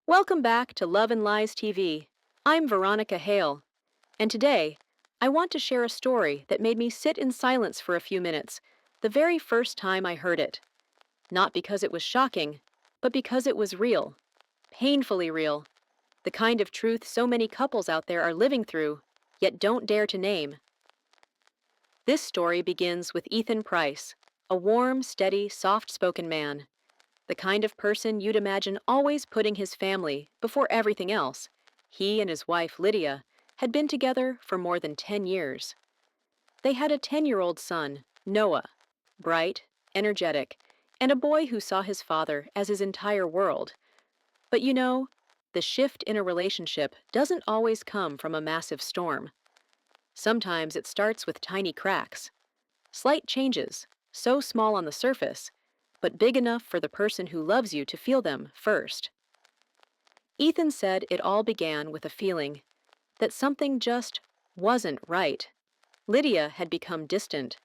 Welcome back to Love and Lies TV. I'm Veronica Hale, and today I want to share a story that made me sit in silence for a few minutes the very first time I heard it. Not because it was shocking, but because it was real. Painfully real. The kind of truth so many couples out there are living through, yet don't dare to name. This story begins with Ethan Price, a warm, steady, soft-spoken man. The kind of person you'd imagine always putting his family before everything else. He and his wife, Lydia, had been together for more than 10 years. They had a 10-year-old son, Noah, bright, energetic, and a boy who saw his father as his entire world. But the shift in a relationship doesn't always come from a massive storm. Sometimes it starts with tiny cracks, slight changes, so small on the surface, but big enough for the person who loves you to feel them first. Ethan said it all began with a feeling that something just wasn't right. Lydia had become distant.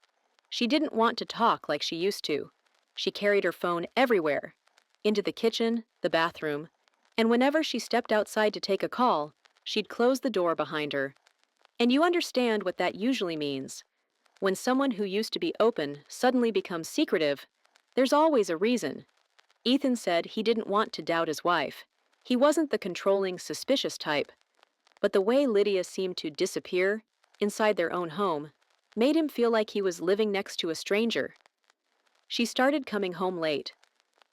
She didn't want to talk like she used to. She carried her phone everywhere, into the kitchen, the bathroom, and whenever she stepped outside to take a call, she'd close the door behind her. And you understand what that usually means. When someone who used to be open suddenly becomes secretive, there's always a reason. Ethan said he didn't want to doubt his wife. He wasn't the controlling, suspicious type. But the way Lydia seemed to disappear inside their own home made him feel like he was living next to a stranger. She started coming home late.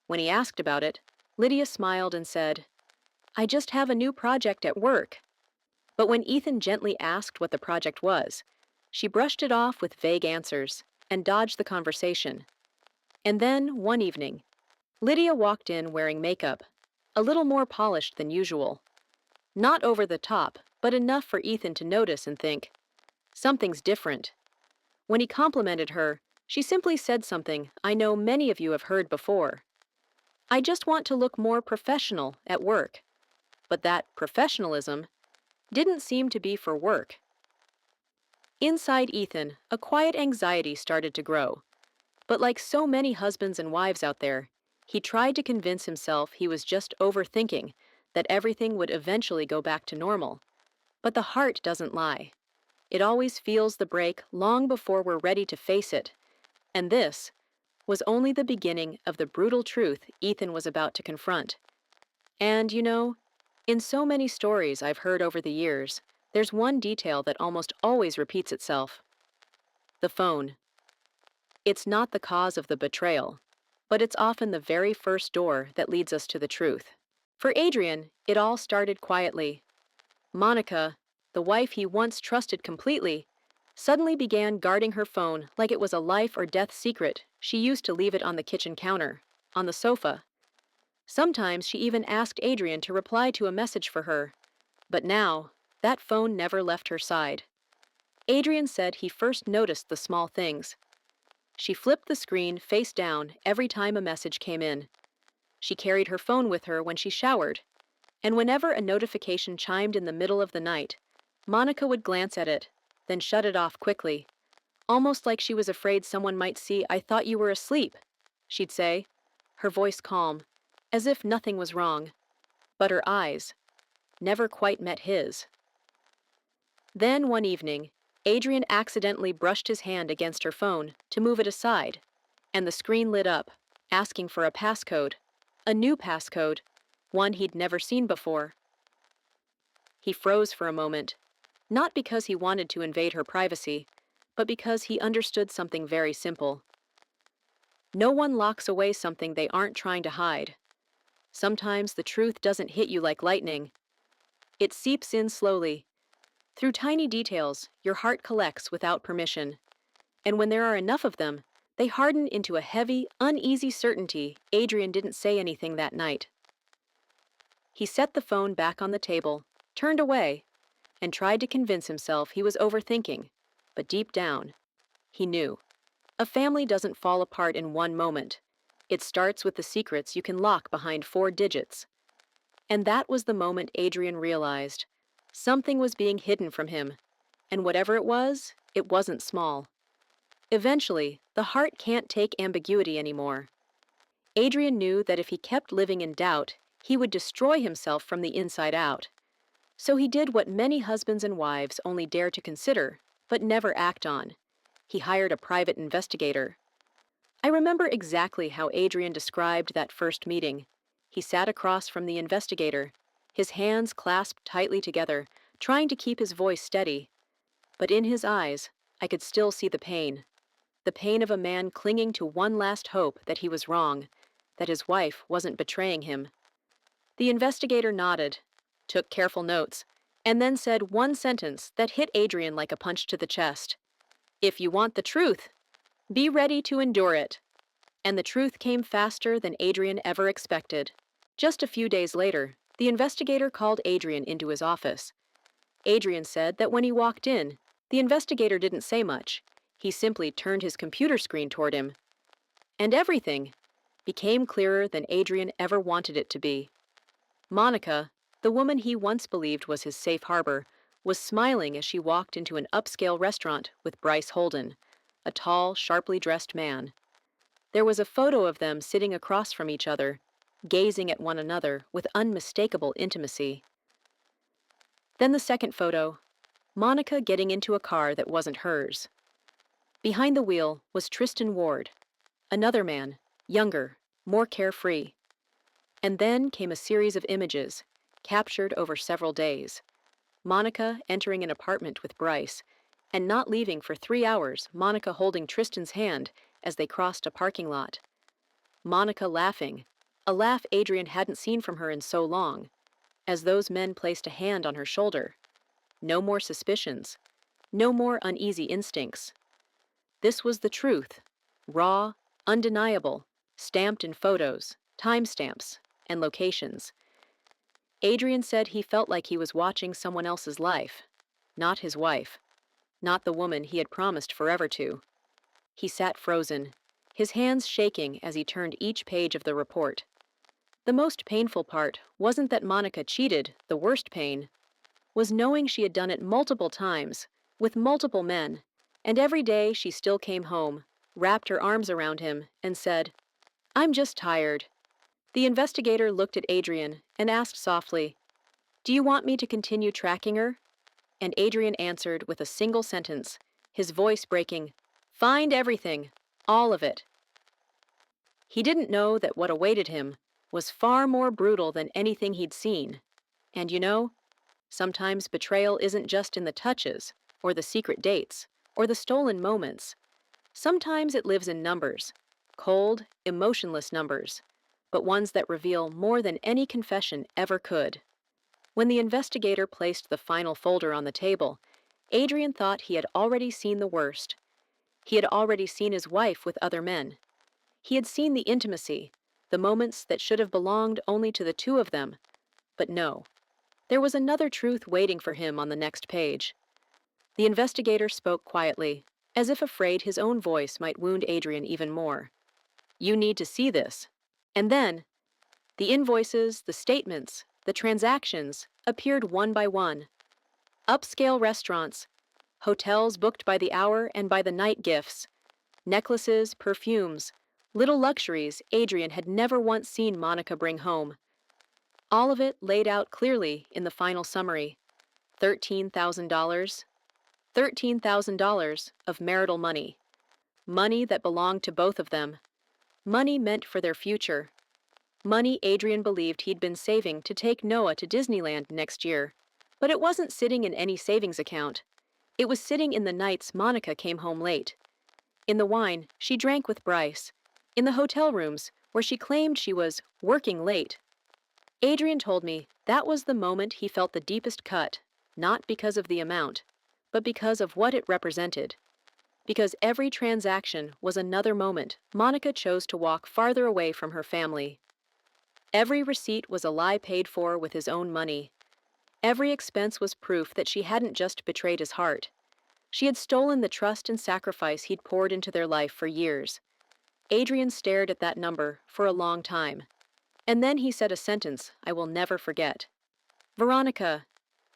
When he asked about it, Lydia smiled and said, "I just have a new project at work." But when Ethan gently asked what the project was, she brushed it off with vague answers and dodged the conversation. And then, one evening, Lydia walked in wearing makeup, a little more polished than usual. Not over the top, but enough for Ethan to notice and think, something's different. When he complimented her, she simply said something I know many of you have heard before. "I just want to look more professional at work." But that professionalism didn't seem to be for work. Inside Ethan, a quiet anxiety started to grow. But like so many husbands and wives out there, he tried to convince himself he was just overthinking, that everything would eventually go back to normal. But the heart doesn't lie. It always feels the break long before we're ready to face it. And this was only the beginning of the brutal truth Ethan was about to confront. And in so many stories I've heard over the years, there's one detail that almost always repeats itself. The phone. It's not the cause of the betrayal, but it's often the very first door that leads us to the truth. For Adrian, it all started quietly. Monica, the wife he once trusted completely, suddenly began guarding her phone like it was a life or death secret. She used to leave it on the kitchen counter, on the sofa. Sometimes she even asked Adrian to reply to a message for her. But now, that phone never left her side. Adrian said he first noticed the small things. She flipped the screen face down every time a message came in. She carried her phone with her when she showered, and whenever a notification chimed in the middle of the night, Monica would glance at it, then shut it off quickly, almost like she was afraid someone might see. "I thought you were asleep," she'd say, her voice calm, as if nothing was wrong. But her eyes never quite met his. Then one evening, Adrian accidentally brushed his hand against her phone to move it aside, and the screen lit up, asking for a passcode, a new passcode, one he'd never seen before. He froze for a moment, not because he wanted to invade her privacy, but because he understood something very simple. No one locks away something they aren't trying to hide. Sometimes the truth doesn't hit you like lightning. It seeps in slowly. Through tiny details your heart collects without permission. And when there are enough of them, they harden into a heavy, uneasy certainty. Adrian didn't say anything that night. He set the phone back on the table, turned away, and tried to convince himself he was overthinking. But deep down, he knew. A family doesn't fall apart in one moment. It starts with the secrets you can lock behind 4 digits. And that was the moment Adrian realized something was being hidden from him, and whatever it wasn't small. Eventually, the heart can't take ambiguity anymore. Adrian knew that if he kept living in doubt, He would destroy himself from the inside out. So he did what many husbands and wives only dare to consider, but never act on. He hired a private investigator. I remember exactly how Adrian described that first meeting. He sat across from the investigator, his hands clasped tightly together, trying to keep his voice steady. But in his eyes, I could still see the pain of a man clinging to one last hope that he was wrong, that his wife wasn't betraying him. The investigator nodded, took careful notes, and then said one sentence that hit Adrian like a punch to the chest. "If you want the truth, be ready to endure it." And the truth came faster than Adrian ever expected. Just a few days later, the investigator called Adrian into his office. Adrian said that when he walked in, the investigator didn't say much. He simply turned his computer screen toward him. And everything became clearer than Adrian ever wanted it to be. Monica, the woman he once believed was his safe harbor, was smiling as she walked into an upscale restaurant with Bryce Holden, a tall, sharply dressed man. There was a photo of them sitting across from each other, gazing at one another with unmistakable intimacy. Then the second photo, Monica getting into a car that wasn't hers. Behind the wheel was Tristan Ward, another man, younger, more carefree. And then came a series of images, captured over several days. Monica entering an apartment with Bryce, and not leaving for 3 hours, Monica holding Tristan's hand as they crossed a parking lot. Monica laughing, a laugh Adrian hadn't seen from her in so long, as those men placed a hand on her shoulder. No more suspicions, no more uneasy instincts. This was the truth, raw, undeniable, stamped in photos, timestamps, and locations. Adrian said he felt like he was watching someone else's life, not his wife, not the woman he had promised forever to. He sat frozen, his hands shaking as he turned each page of the report. The most painful part wasn't that Monica cheated. The worst pain was knowing she had done it multiple times, with multiple men, and every day she still came home, wrapped her arms around him, and said, "I'm just tired." The investigator looked at Adrian and asked softly, "Do you want me to continue tracking her?" And Adrian answered with a single sentence, his voice breaking, "Find everything, all of it." He didn't know that what awaited him was far more brutal than anything he'd seen. And sometimes betrayal isn't just in the touches, or the secret dates, or the stolen moments. Sometimes it lives in numbers, cold, emotionless numbers, but ones that reveal more than any confession ever could. When the investigator placed the final folder on the table, Adrian thought he had already seen the worst. He had already seen his wife with other men. He had seen the intimacy, the moments that should have belonged only to the two of them. But no, there was another truth waiting for him on the next page. The investigator spoke quietly, as if afraid his own voice might wound Adrian even more. "You need to see this." And then, the invoices, the statements, the transactions appeared one by one. Upscale restaurants, hotels booked by the hour and by the night gifts, necklaces, perfumes, little luxuries Adrian had never once seen Monica bring home. All of it laid out clearly in the final summary. $13,000. $13,000 of marital money. Money that belonged to both of them. Money meant for their future. Money Adrian believed he'd been saving to take Noah to Disneyland next year. But it wasn't sitting in any savings account. It was sitting in the nights Monica came home late. In the wine she drank with Bryce. In the hotel rooms where she claimed she was working late. Adrian told me that was the moment he felt the deepest cut, not because of the amount, but because of what it represented. Because every transaction was another moment Monica chose to walk farther away from her family. Every receipt was a lie paid for with his own money. Every expense was proof that she hadn't just betrayed his heart. She had stolen the trust and sacrifice he'd poured into their life for years. Adrian stared at that number for a long time. And then he said a sentence I will never forget. "Veronica,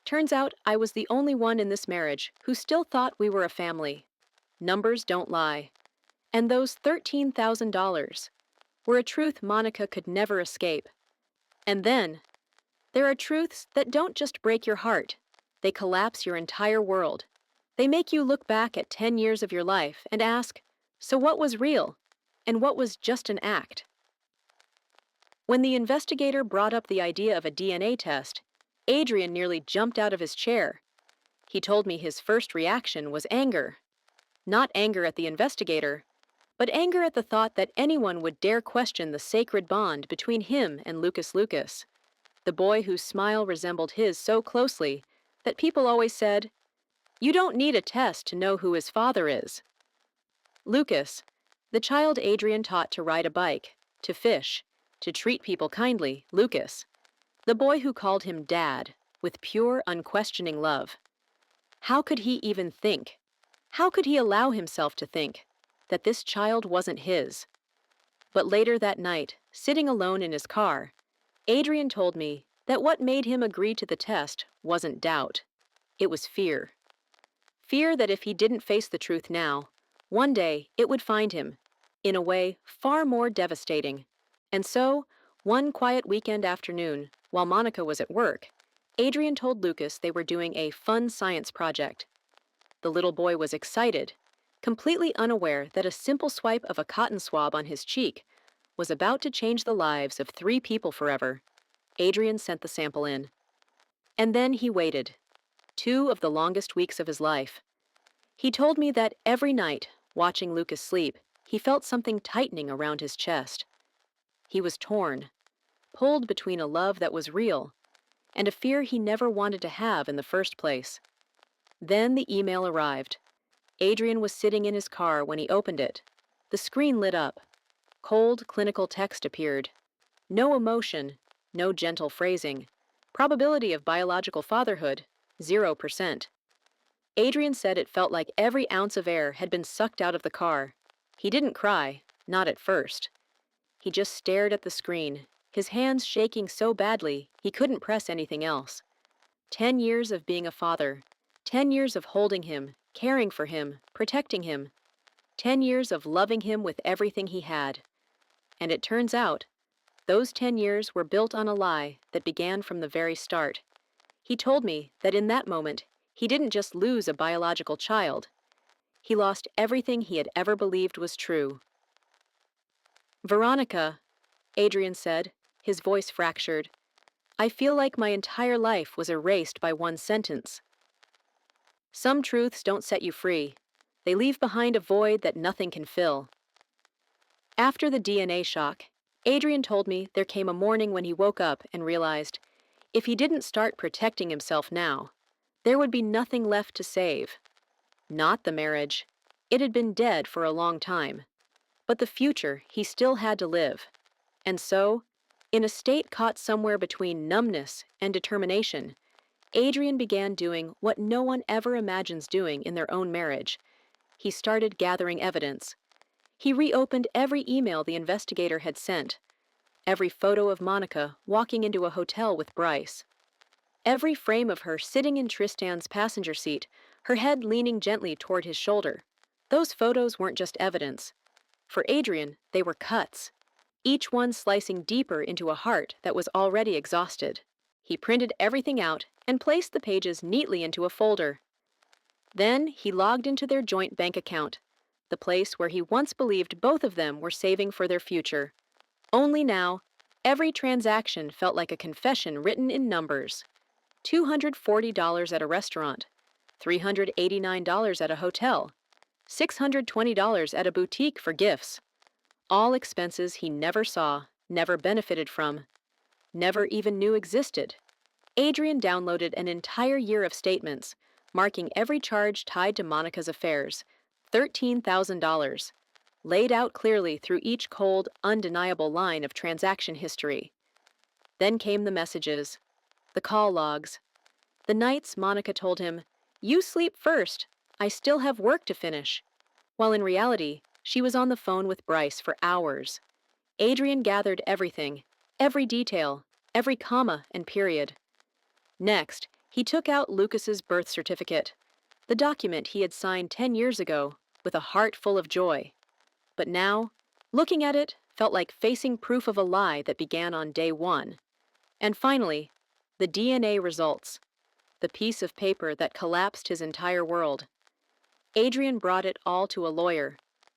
turns out I was the only one in this marriage who still thought we were a family. Numbers don't lie. And those $13,000 were a truth Monica could never escape. And then, there are truths that don't just break your heart, they collapse your entire world. They make you look back at 10 years of your life and ask, so what was real? And what was just an act? When the investigator brought up the idea of a DNA test, Adrian nearly jumped out of his chair. He told me his first reaction was anger. Not anger at the investigator, but anger at the thought that anyone would dare question the sacred bond between him and Lucas Lucas, the boy whose smile resembled his so closely that people always said, "You don't need a test to know who his father is." Lucas, the child Adrian taught to ride a bike, to fish, to treat people kindly, Lucas, the boy who called him Dad, with pure, unquestioning love. How could he even think? How could he allow himself to think that this child wasn't his? But later that night, sitting alone in his car, Adrian told me that what made him agree to the test wasn't doubt. It was fear. Fear that if he didn't face the truth now, one day it would find him, in a way far more devastating. And so, one quiet weekend afternoon, while Monica was at work, Adrian told Lucas they were doing a fun science project. The little boy was excited, completely unaware that a simple swipe of a cotton swab on his cheek was about to change the lives of 3 people forever. Adrian sent the sample in. And then he waited. 2 of the longest weeks of his life. He told me that every night, watching Lucas sleep, he felt something tightening around his chest. He was torn, pulled between a love that was real and a fear he never wanted to have in the first place. Then the email arrived. Adrian was sitting in his car when he opened it. The screen lit up. Cold, clinical text appeared. No emotion, no gentle phrasing. Probability of biological fatherhood, 0%. Adrian said it felt like every ounce of air had been sucked out of the car. He didn't cry, not at first. He just stared at the screen, his hands shaking so badly he couldn't press anything else. 10 years of being a father, 10 years of holding him, caring for him, protecting him, 10 years of loving him with everything he had. And it turns out, those 10 years were built on a lie that began from the very start. He told me that in that moment, he didn't just lose a biological child. He lost everything he had ever believed was true. "Veronica," Adrian said, his voice fractured, "I feel like my entire life was erased by one sentence." Some truths don't set you free. They leave behind a void that nothing can fill. After the DNA shock, Adrian told me there came a morning when he woke up and realized if he didn't start protecting himself now, there would be nothing left to save. Not the marriage. It had been dead for a long time. But the future he still had to live. And so, in a state caught somewhere between numbness and determination, Adrian began doing what no one ever imagines doing in their own marriage. He started gathering evidence. He reopened every email the investigator had sent, every photo of Monica walking into a hotel with Bryce, every frame of her sitting in Tristan's passenger seat, her head leaning gently toward his shoulder. Those photos weren't just evidence. For Adrian, they were cuts, each one slicing deeper into a heart that was already exhausted. He printed everything out and placed the pages neatly into a folder. Then he logged into their joint bank account, the place where he once believed both of them were saving for their future. Only now, every transaction felt like a confession written in numbers. $240 at a restaurant, $389 at a hotel, $620 at a boutique for gifts. All expenses he never saw, never benefited from, never even knew existed. Adrian downloaded an entire year of statements, marking every charge tied to Monica's affairs, $13,000, laid out clearly through each cold, undeniable line of transaction history. Then came the messages, the call logs, the nights Monica told him, "You sleep first, I still have work to finish," while in reality, she was on the phone with Bryce for hours. Adrian gathered everything, every detail, every comma and period. Next, he took out Lucas's birth certificate, the document he had signed 10 years ago, with a heart full of joy. But now, looking at it felt like facing proof of a lie that began on day 1. And finally, the DNA results, the piece of paper that collapsed his entire world. Adrian brought it all to a lawyer,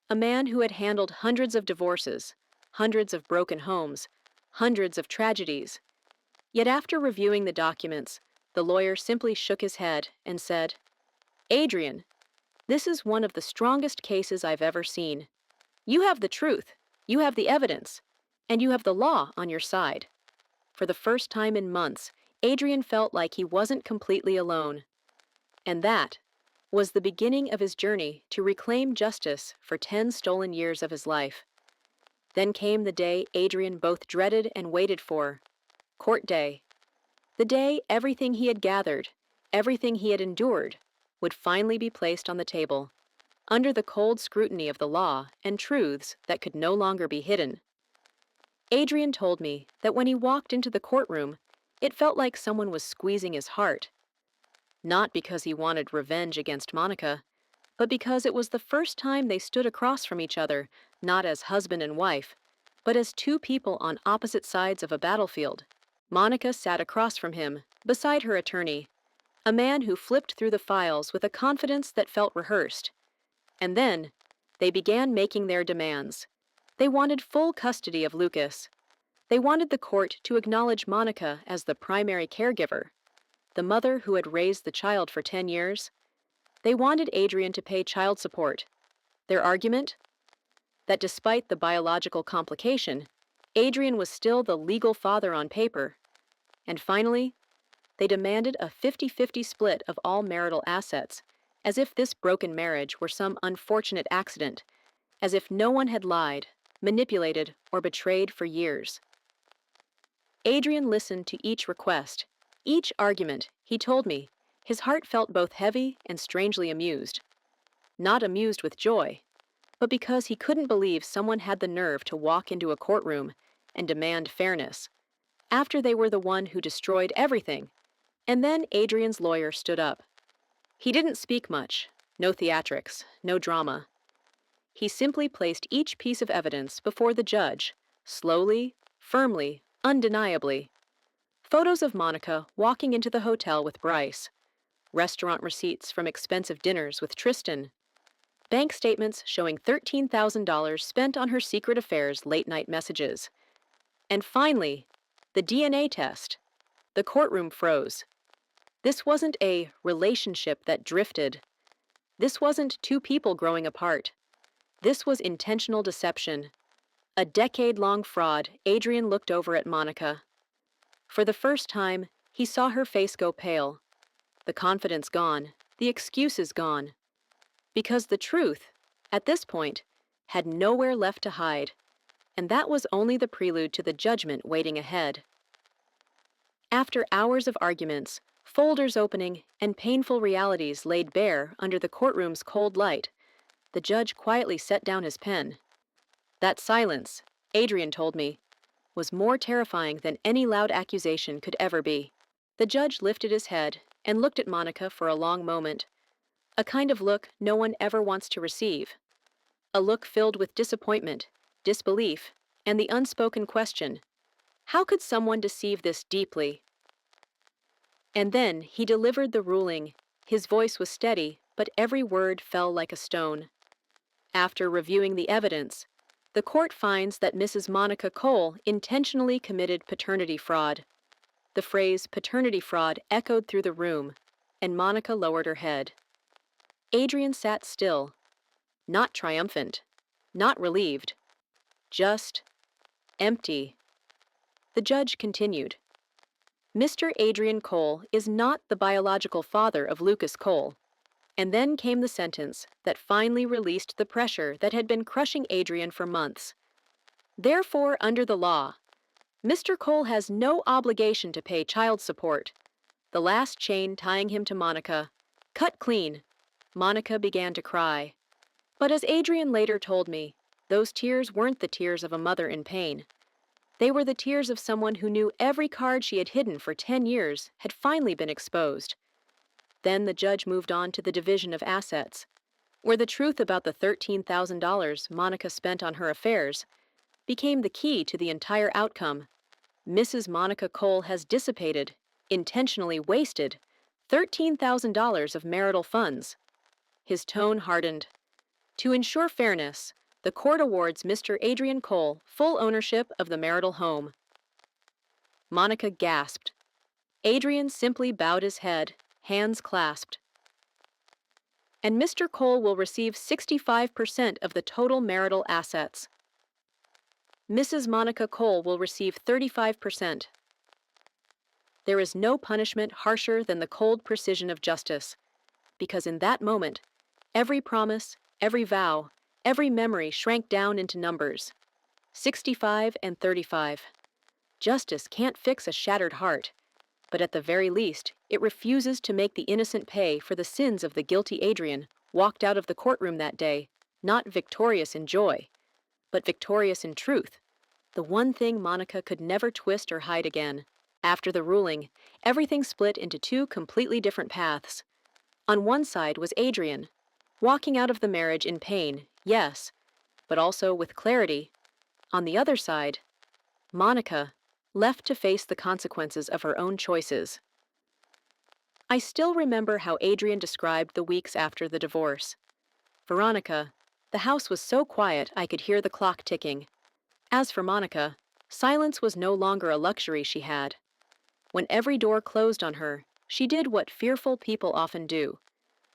a man who had handled hundreds of divorces, hundreds of broken homes, hundreds of tragedies. Yet after reviewing the documents, the lawyer simply shook his head and said, "Adrian, this is one of the strongest cases I've ever seen. You have the truth, you have the evidence, and you have the law on your side." For the first time in months, Adrian felt like he wasn't completely alone. And that was the beginning of his journey to reclaim justice for 10 stolen years of his life. Then came the day Adrian both dreaded and waited for, court day. The day everything he had gathered, everything he had endured, would finally be placed on the table, under the cold scrutiny of the law and truths that could no longer be hidden. Adrian told me that when he walked into the courtroom, it felt like someone was squeezing his heart. Not because he wanted revenge against Monica, but because it was the first time they stood across from each other, not as husband and wife, but as two people on opposite sides of a battlefield. Monica sat across from him, beside her attorney, a man who flipped through the files with a confidence that felt rehearsed. And then, they began making their demands. They wanted full custody of Lucas. They wanted the court to acknowledge Monica as the primary caregiver, the mother who had raised the child for 10 years. They wanted Adrian to pay child support. Their argument? That despite the biological complication, Adrian was still the legal father on paper. And finally, they demanded a 50-50 split of all marital assets, as if this broken marriage were some unfortunate accident, as if no one had lied, manipulated, or betrayed for years. Adrian listened to each request, each argument. He told me, his heart felt both heavy and strangely amused. Not amused with joy, but because he couldn't believe someone had the nerve to walk into a courtroom and demand fairness, after they were the one who destroyed everything. And then Adrian's lawyer stood up. He didn't speak much, no theatrics, no drama. He simply placed each piece of evidence before the judge, slowly, firmly, undeniably. Photos of Monica walking into the hotel with Bryce, restaurant receipts from expensive dinners with Tristan, bank statements showing $13,000 spent on her secret affairs late-night messages. And finally, the DNA test. The courtroom froze. This wasn't a relationship that drifted. This wasn't two people growing apart. This was intentional deception. A decade-long fraud. Adrian looked over at Monica. For the first time, he saw her face go pale. The confidence gone, the excuses gone. Because the truth, at this point, had nowhere left to hide. And that was only the prelude to the judgment waiting ahead. After hours of arguments, folders opening, and painful realities laid bare under the courtroom's cold light, the judge quietly set down his pen. That silence, Adrian told me, was more terrifying than any loud accusation could ever be. The judge lifted his head and looked at Monica for a long moment, a kind of look no one ever wants to receive. A look filled with disappointment, disbelief, and the unspoken question, how could someone deceive this deeply? And then he delivered the ruling. His voice was steady, but every word fell like a stone. After reviewing the evidence, the court finds that Mrs. Monica Cole intentionally committed paternity fraud. The phrase paternity fraud echoed through the room, and Monica lowered her head. Adrian sat still, not triumphant, not relieved, just empty. The judge continued. Mr. Adrian Cole is not the biological father of Lucas Cole. And then came the sentence that finally released the pressure that had been crushing Adrian for months. Therefore, under the law, Mr. Cole has no obligation to pay child support. The last chain tying him to Monica, cut clean. Monica began to cry. But as Adrian later told me, those tears weren't the tears of a mother in pain. They were the tears of someone who knew every card she had hidden for 10 years had finally been exposed. Then the judge moved on to the division of assets, where the truth about the $13,000 Monica spent on her affairs became the key to the entire outcome. Mrs. Monica Cole has dissipated, intentionally wasted, $13,000 of marital funds. His tone hardened. To ensure fairness, the court awards Mr. Adrian Cole full ownership of the marital home. Monica gasped. Adrian simply bowed his head, hands clasped. And Mr. Cole will receive 65% of the total marital assets. Mrs. Monica Cole will receive 35%. There is no punishment harsher than the cold precision of justice, because in that moment, every promise, every vow, every memory shrank down into numbers. 65 and 35. Justice can't fix a shattered heart, but at the very least, it refuses to make the innocent pay for the sins of the guilty Adrian, walked out of the courtroom that day, not victorious in joy, but victorious in truth, the one thing Monica could never twist or hide again. After the ruling, everything split into two completely different paths. On one side was Adrian, walking out of the marriage in pain, yes, but also with clarity. On the other side, Monica, left to face the consequences of her own choices. I still remember how Adrian described the weeks after the divorce. Veronica, the house was so quiet I could hear the clock ticking. As for Monica, silence was no longer a luxury she had. When every door closed on her, she did what fearful people often do.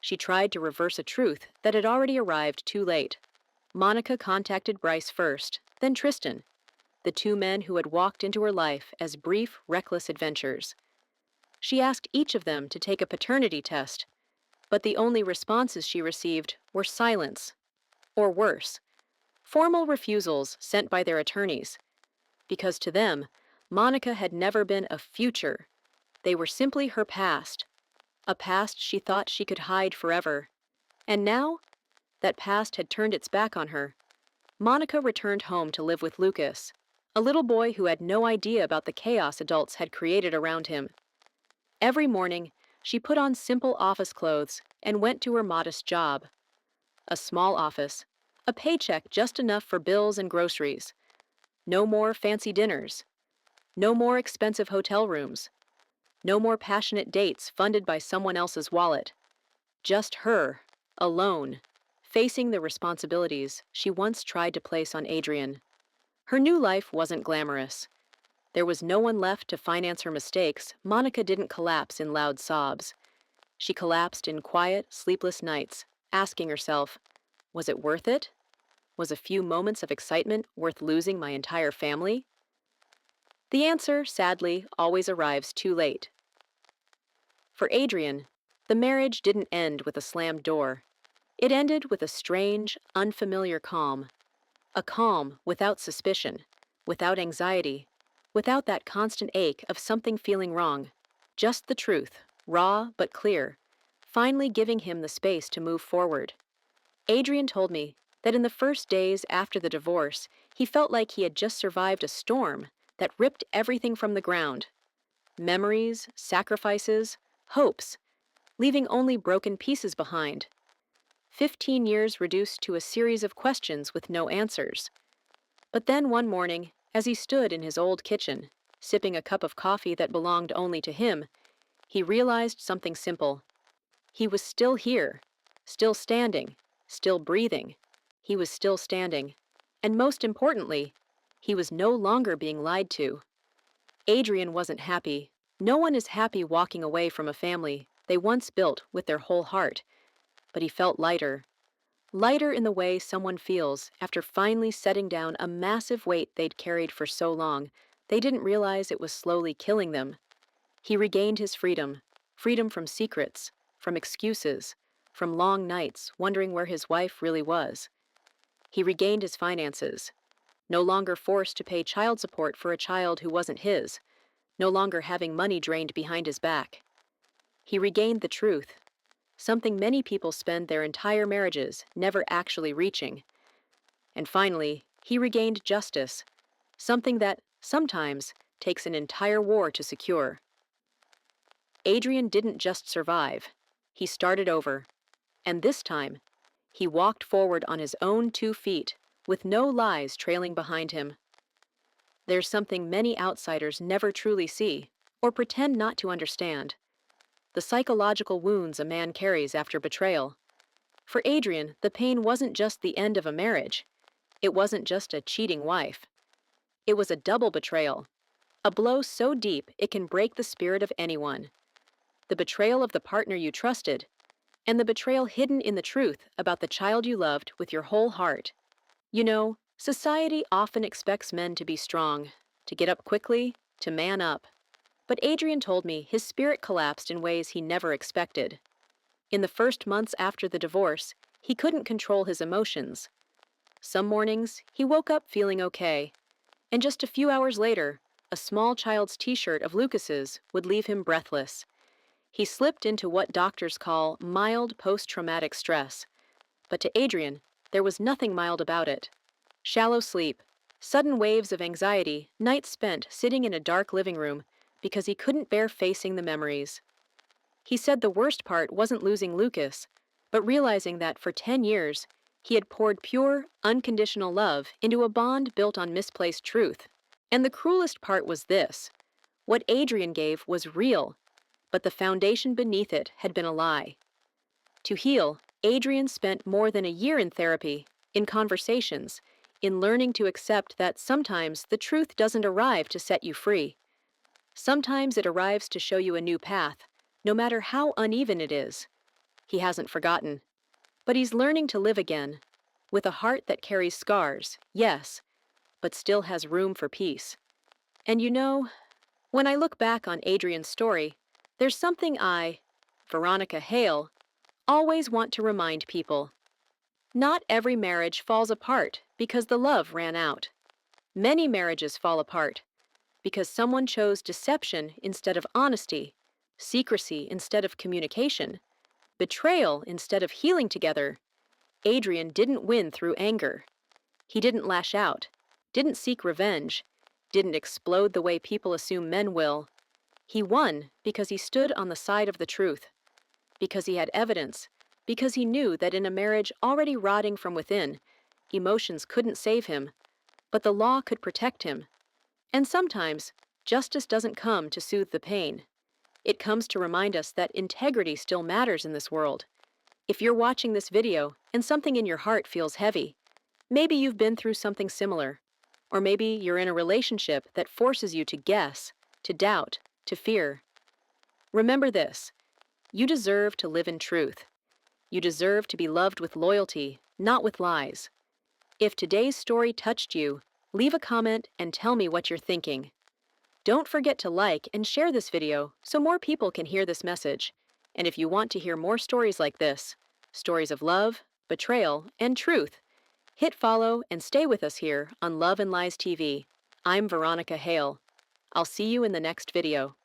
She tried to reverse a truth that had already arrived too late. Monica contacted Bryce first, then Tristan, the two men who had walked into her life as brief, reckless adventures. She asked each of them to take a paternity test, but the only responses she received were silence, or worse, formal refusals sent by their attorneys. Because to them, Monica had never been a future. They were simply her past, a past she thought she could hide forever. And now, that past had turned its back on her. Monica returned home to live with Lucas, a little boy who had no idea about the chaos adults had created around him. Every morning, she put on simple office clothes and went to her modest job. A small office, a paycheck just enough for bills and groceries. No more fancy dinners. No more expensive hotel rooms. No more passionate dates funded by someone else's wallet. Just her, alone, facing the responsibilities she once tried to place on Adrian. Her new life wasn't glamorous. There was no one left to finance her mistakes. Monica didn't collapse in loud sobs. She collapsed in quiet, sleepless nights, asking herself, was it worth it? Was a few moments of excitement worth losing my entire family? The answer, sadly, always arrives too late. For Adrian, the marriage didn't end with a slammed door. It ended with a strange, unfamiliar calm. A calm without suspicion, without anxiety, without that constant ache of something feeling wrong. Just the truth, raw but clear, finally giving him the space to move forward. Adrian told me that in the first days after the divorce, he felt like he had just survived a storm that ripped everything from the ground. Memories, sacrifices, hopes, leaving only broken pieces behind. 15 years reduced to a series of questions with no answers. But then one morning, as he stood in his old kitchen, sipping a cup of coffee that belonged only to him, he realized something simple. He was still here, still standing, still breathing. He was still standing. And most importantly, he was no longer being lied to. Adrian wasn't happy. No one is happy walking away from a family they once built with their whole heart. But he felt lighter. Lighter in the way someone feels after finally setting down a massive weight they'd carried for so long, they didn't realize it was slowly killing them. He regained his freedom. Freedom from secrets, from excuses, from long nights wondering where his wife really was. He regained his finances. No longer forced to pay child support for a child who wasn't his. No longer having money drained behind his back. He regained the truth. Something many people spend their entire marriages never actually reaching. And finally, he regained justice, something that, sometimes, takes an entire war to secure. Adrian didn't just survive. He started over. And this time, he walked forward on his own 2 feet, with no lies trailing behind him. There's something many outsiders never truly see, or pretend not to understand: the psychological wounds a man carries after betrayal. For Adrian, the pain wasn't just the end of a marriage. It wasn't just a cheating wife. It was a double betrayal, a blow so deep it can break the spirit of anyone. The betrayal of the partner you trusted, and the betrayal hidden in the truth about the child you loved with your whole heart. You know, society often expects men to be strong, to get up quickly, to man up. But Adrian told me his spirit collapsed in ways he never expected. In the first months after the divorce, he couldn't control his emotions. Some mornings, he woke up feeling okay, and just a few hours later, a small child's t-shirt of Lucas's would leave him breathless. He slipped into what doctors call mild post-traumatic stress. But to Adrian, there was nothing mild about it. Shallow sleep, sudden waves of anxiety, nights spent sitting in a dark living room because he couldn't bear facing the memories. He said the worst part wasn't losing Lucas, but realizing that for 10 years, he had poured pure, unconditional love into a bond built on misplaced truth. And the cruelest part was this: what Adrian gave was real, but the foundation beneath it had been a lie. To heal, Adrian spent more than a year in therapy, in conversations, in learning to accept that sometimes the truth doesn't arrive to set you free. Sometimes it arrives to show you a new path, no matter how uneven it is. He hasn't forgotten, but he's learning to live again, with a heart that carries scars, yes, but still has room for peace. And you know, when I look back on Adrian's story, there's something I, Veronica Hale, always want to remind people. Not every marriage falls apart because the love ran out. Many marriages fall apart because someone chose deception instead of honesty, secrecy instead of communication, betrayal instead of healing together. Adrian didn't win through anger. He didn't lash out, didn't seek revenge, didn't explode the way people assume men will. He won because he stood on the side of the truth, because he had evidence, because he knew that in a marriage already rotting from within, emotions couldn't save him, but the law could protect him. And sometimes, justice doesn't come to soothe the pain. It comes to remind us that integrity still matters in this world. If you're watching this video and something in your heart feels heavy, maybe you've been through something similar, or maybe you're in a relationship that forces you to guess, to doubt, to fear. Remember this: you deserve to live in truth. You deserve to be loved with loyalty, not with lies. If today's story touched you, leave a comment and tell me what you're thinking. Don't forget to like and share this video so more people can hear this message. And if you want to hear more stories like this, stories of love, betrayal, and truth, hit follow and stay with us here on Love and Lies TV. I'm Veronica Hale. I'll see you in the next video.